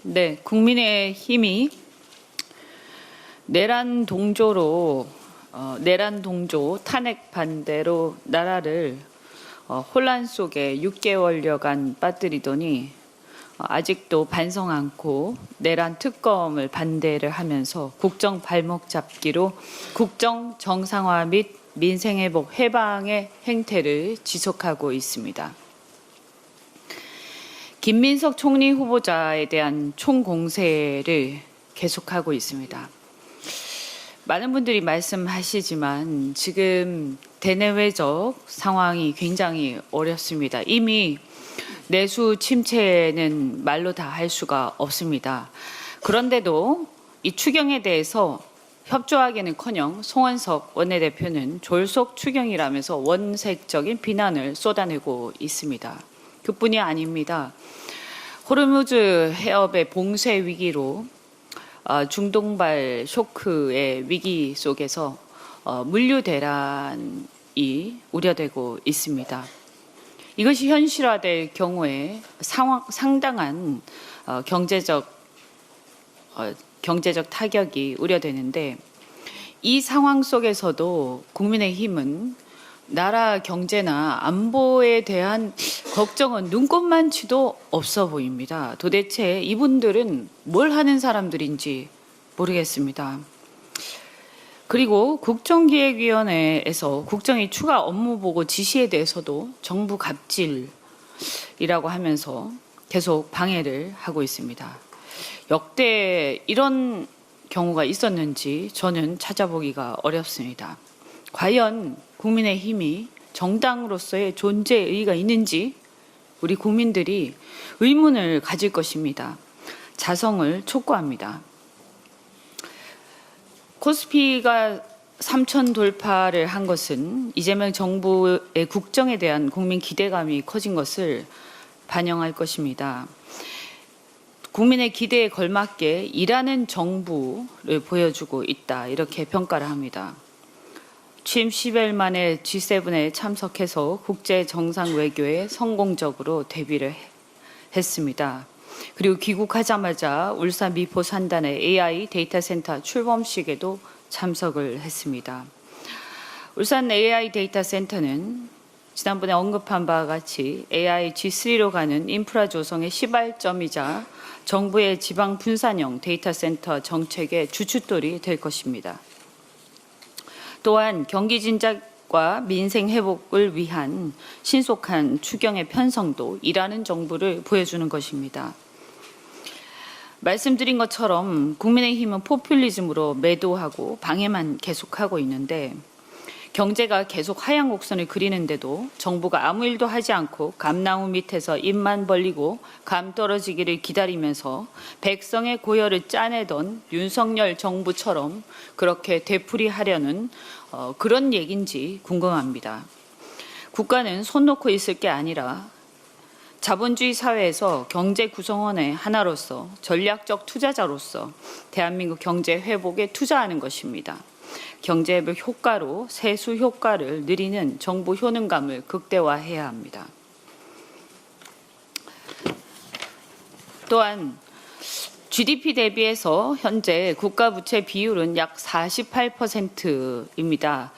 네, 국민의힘이 내란 동조 탄핵 반대로 나라를 혼란 속에 6개월여간 빠뜨리더니 아직도 반성 않고 내란 특검을 반대를 하면서 국정 발목 잡기로 국정 정상화 및 민생회복 해방의 행태를 지속하고 있습니다. 김민석 총리 후보자에 대한 총공세를 계속하고 있습니다. 많은 분들이 말씀하시지만 지금 대내외적 상황이 굉장히 어렵습니다. 이미 내수 침체는 말로 다 할 수가 없습니다. 그런데도 이 추경에 대해서 협조하기는커녕 송원석 원내대표는 졸속 추경이라면서 원색적인 비난을 쏟아내고 있습니다. 그뿐이 아닙니다. 호르무즈 해협의 봉쇄 위기로 중동발 쇼크의 위기 속에서 물류 대란이 우려되고 있습니다. 이것이 현실화될 경우에 상당한 경제적 타격이 우려되는데, 이 상황 속에서도 국민의힘은 나라 경제나 안보에 대한 걱정은 눈꼽만치도 없어 보입니다. 도대체 이분들은 뭘 하는 사람들인지 모르겠습니다. 그리고 국정기획위원회에서 국정의 추가 업무 보고 지시에 대해서도 정부 갑질이라고 하면서 계속 방해를 하고 있습니다. 역대 이런 경우가 있었는지 저는 찾아보기가 어렵습니다. 과연 국민의힘이 정당으로서의 존재의의가 있는지 우리 국민들이 의문을 가질 것입니다. 자성을 촉구합니다. 코스피가 3천 돌파를 한 것은 이재명 정부의 국정에 대한 국민 기대감이 커진 것을 반영할 것입니다. 국민의 기대에 걸맞게 일하는 정부를 보여주고 있다, 이렇게 평가를 합니다. 취임 10일 만에 G7에 참석해서 국제 정상 외교에 성공적으로 데뷔를 했습니다. 그리고 귀국하자마자 울산 미포 산단의 AI 데이터 센터 출범식에도 참석을 했습니다. 울산 AI 데이터 센터는 지난번에 언급한 바와 같이 AI G3로 가는 인프라 조성의 시발점이자 정부의 지방 분산형 데이터 센터 정책의 주춧돌이 될 것입니다. 또한 경기 진작과 민생 회복을 위한 신속한 추경의 편성도 일하는 정부를 보여주는 것입니다. 말씀드린 것처럼 국민의힘은 포퓰리즘으로 매도하고 방해만 계속하고 있는데, 경제가 계속 하향 곡선을 그리는데도 정부가 아무 일도 하지 않고 감나무 밑에서 입만 벌리고 감 떨어지기를 기다리면서 백성의 고열을 짜내던 윤석열 정부처럼 그렇게 되풀이하려는 그런 얘기인지 궁금합니다. 국가는 손 놓고 있을 게 아니라 자본주의 사회에서 경제 구성원의 하나로서 전략적 투자자로서 대한민국 경제 회복에 투자하는 것입니다. 경제 회복 효과로 세수 효과를 누리는 정부 효능감을 극대화해야 합니다. 또한 GDP 대비해서 현재 국가 부채 비율은 약 48%입니다.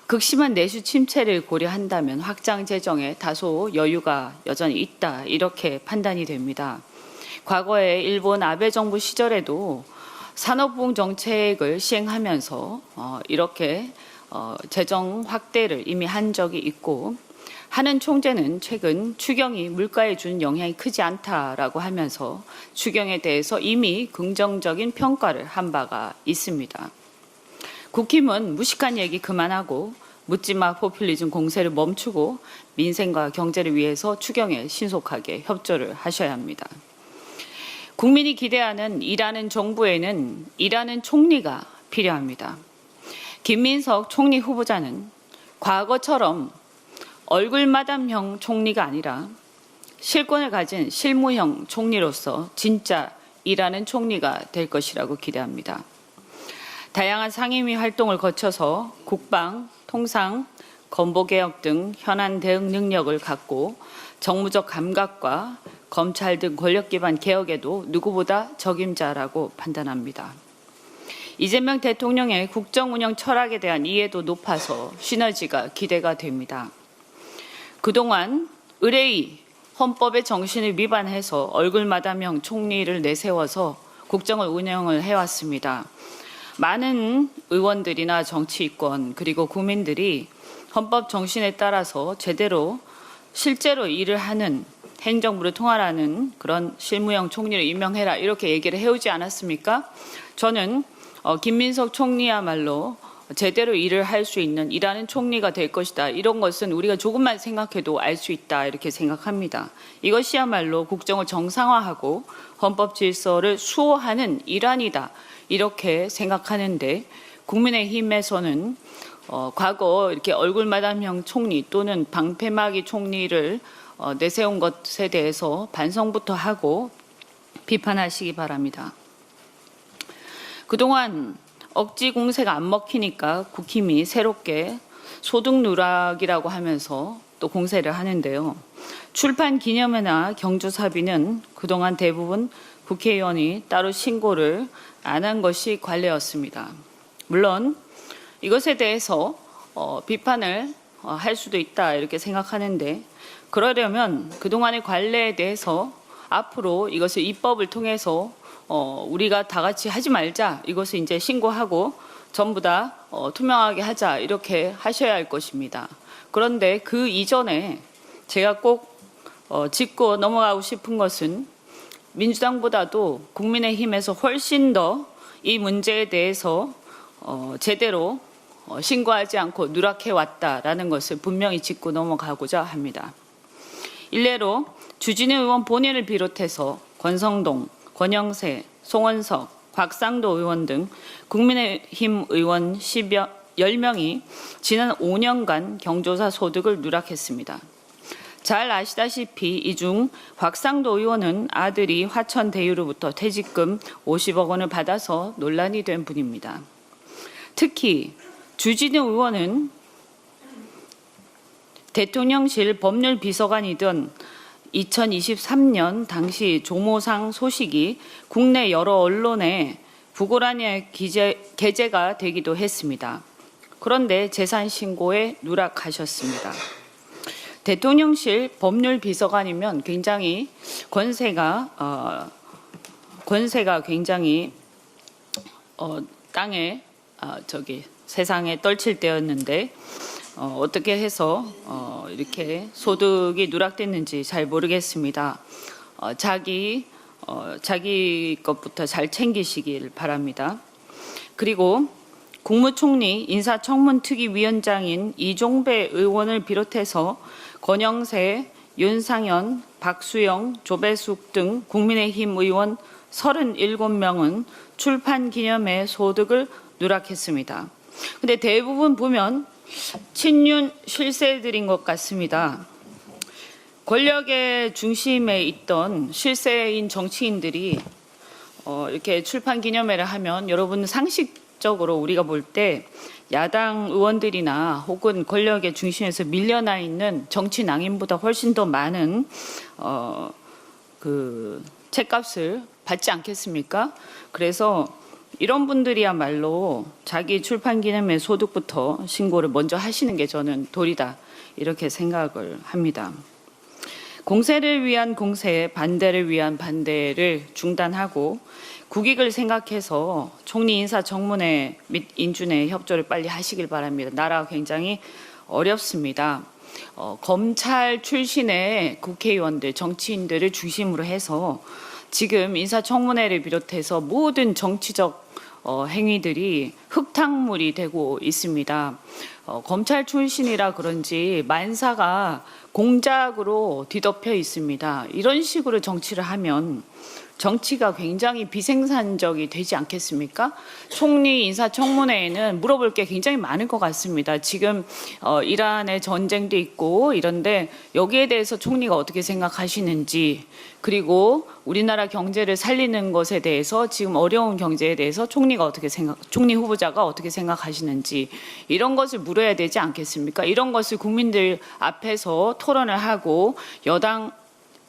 극심한 내수 침체를 고려한다면 확장 재정에 다소 여유가 여전히 있다, 이렇게 판단이 됩니다. 과거에 일본 아베 정부 시절에도 산업부흥 정책을 시행하면서 이렇게 재정 확대를 이미 한 적이 있고, 하는 총재는 최근 추경이 물가에 주는 영향이 크지 않다라고 하면서 추경에 대해서 이미 긍정적인 평가를 한 바가 있습니다. 국힘은 무식한 얘기 그만하고 묻지마 포퓰리즘 공세를 멈추고 민생과 경제를 위해서 추경에 신속하게 협조를 하셔야 합니다. 국민이 기대하는 일하는 정부에는 일하는 총리가 필요합니다. 김민석 총리 후보자는 과거처럼 얼굴마담형 총리가 아니라 실권을 가진 실무형 총리로서 진짜 일하는 총리가 될 것이라고 기대합니다. 다양한 상임위 활동을 거쳐서 국방, 통상, 건보개혁 등 현안 대응 능력을 갖고 정무적 감각과 검찰 등 권력 기반 개혁에도 누구보다 적임자라고 판단합니다. 이재명 대통령의 국정 운영 철학에 대한 이해도 높아서 시너지가 기대가 됩니다. 그동안 의뢰의 헌법의 정신을 위반해서 얼굴마담형 총리를 내세워서 국정을 운영을 해왔습니다. 많은 의원들이나 정치인권 그리고 국민들이 헌법 정신에 따라서 제대로 실제로 일을 하는 행정부를 통할하는 그런 실무형 총리를 임명해라 이렇게 얘기를 해오지 않았습니까? 저는 김민석 총리야말로 제대로 일을 할 수 있는 일하는 총리가 될 것이다. 이런 것은 우리가 조금만 생각해도 알 수 있다 이렇게 생각합니다. 이것이야말로 국정을 정상화하고 헌법 질서를 수호하는 일환이다 이렇게 생각하는데 국민의힘에서는 과거 이렇게 얼굴마담형 총리 또는 방패막이 총리를 내세운 것에 대해서 반성부터 하고 비판하시기 바랍니다. 그동안 억지 공세가 안 먹히니까 국힘이 새롭게 소득 누락이라고 하면서 또 공세를 하는데요. 출판 기념회나 경조사비는 그동안 대부분 국회의원이 따로 신고를 안 한 것이 관례였습니다. 물론 이것에 대해서 비판을 할 수도 있다 이렇게 생각하는데 그러려면 그동안의 관례에 대해서 앞으로 이것을 입법을 통해서 우리가 다 같이 하지 말자 이것을 이제 신고하고 전부 다 투명하게 하자 이렇게 하셔야 할 것입니다. 그런데 그 이전에 제가 꼭 짚고 넘어가고 싶은 것은 민주당보다도 국민의힘에서 훨씬 더 이 문제에 대해서 제대로 신고하지 않고 누락해 왔다라는 것을 분명히 짚고 넘어가고자 합니다. 일례로 주진우 의원 본인을 비롯해서 권성동, 권영세, 송원석, 곽상도 의원 등 국민의힘 의원 10명이 지난 5년간 경조사 소득을 누락했습니다. 잘 아시다시피 이 중 곽상도 의원은 아들이 화천 대유로부터 퇴직금 50억 원을 받아서 논란이 된 분입니다. 특히 주진우 의원은 대통령실 법률비서관이던 2023년 당시 조모상 소식이 국내 여러 언론에 부고란에 게재가 되기도 했습니다. 그런데 재산 신고에 누락하셨습니다. 대통령실 법률비서관이면 굉장히 권세가 굉장히 땅에 세상에 떨칠 때였는데 어떻게 해서 이렇게 소득이 누락됐는지 잘 모르겠습니다. 자기 것부터 잘 챙기시길 바랍니다. 그리고 국무총리 인사청문특위위원장인 이종배 의원을 비롯해서 권영세, 윤상현, 박수영, 조배숙 등 국민의힘 의원 37명은 출판 기념회 소득을 누락했습니다. 근데 대부분 보면 친윤 실세들인 것 같습니다. 권력의 중심에 있던 실세인 정치인들이 이렇게 출판 기념회를 하면 여러분 상식적으로 우리가 볼 때 야당 의원들이나 혹은 권력의 중심에서 밀려나 있는 정치 낭인보다 훨씬 더 많은 그 책값을 받지 않겠습니까? 그래서 이런 분들이야말로 자기 출판 기념회 소득부터 신고를 먼저 하시는 게 저는 도리다 이렇게 생각을 합니다. 공세를 위한 공세, 반대를 위한 반대를 중단하고 국익을 생각해서 총리 인사청문회 및 인준회 협조를 빨리 하시길 바랍니다. 나라가 굉장히 어렵습니다. 검찰 출신의 국회의원들, 정치인들을 중심으로 해서 지금 인사청문회를 비롯해서 모든 정치적 행위들이 흙탕물이 되고 있습니다. 검찰 출신이라 그런지 만사가 공작으로 뒤덮여 있습니다. 이런 식으로 정치를 하면 정치가 굉장히 비생산적이 되지 않겠습니까? 총리 인사청문회에는 물어볼 게 굉장히 많을 것 같습니다. 지금 이란의 전쟁도 있고 이런데 여기에 대해서 총리가 어떻게 생각하시는지 그리고 우리나라 경제를 살리는 것에 대해서 지금 어려운 경제에 대해서 총리 후보자가 어떻게 생각하시는지 이런 것을 물어야 되지 않겠습니까? 이런 것을 국민들 앞에서 토론을 하고 여당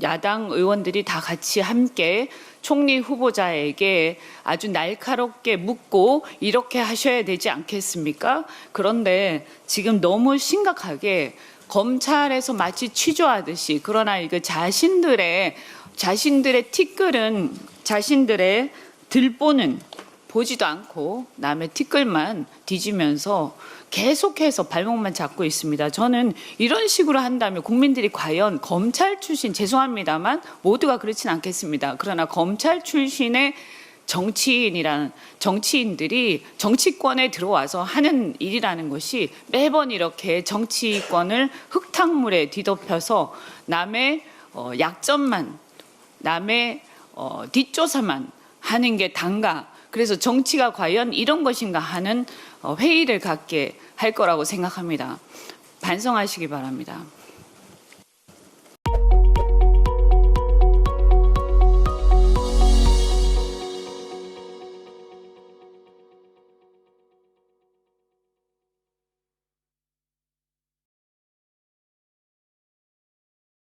야당 의원들이 다 같이 함께 총리 후보자에게 아주 날카롭게 묻고 이렇게 하셔야 되지 않겠습니까? 그런데 지금 너무 심각하게 검찰에서 마치 취조하듯이, 그러나 이거 자신들의 티끌은, 자신들의 들보는 보지도 않고 남의 티끌만 뒤지면서 계속해서 발목만 잡고 있습니다. 저는 이런 식으로 한다면 국민들이 과연 검찰 출신, 죄송합니다만 모두가 그렇진 않겠습니다. 그러나 검찰 출신의 정치인들이 정치권에 들어와서 하는 일이라는 것이 매번 이렇게 정치권을 흙탕물에 뒤덮여서 남의 약점만, 남의 뒷조사만 하는 게 단가. 그래서 정치가 과연 이런 것인가 하는 회의를 갖게 할 거라고 생각합니다. 반성하시기 바랍니다.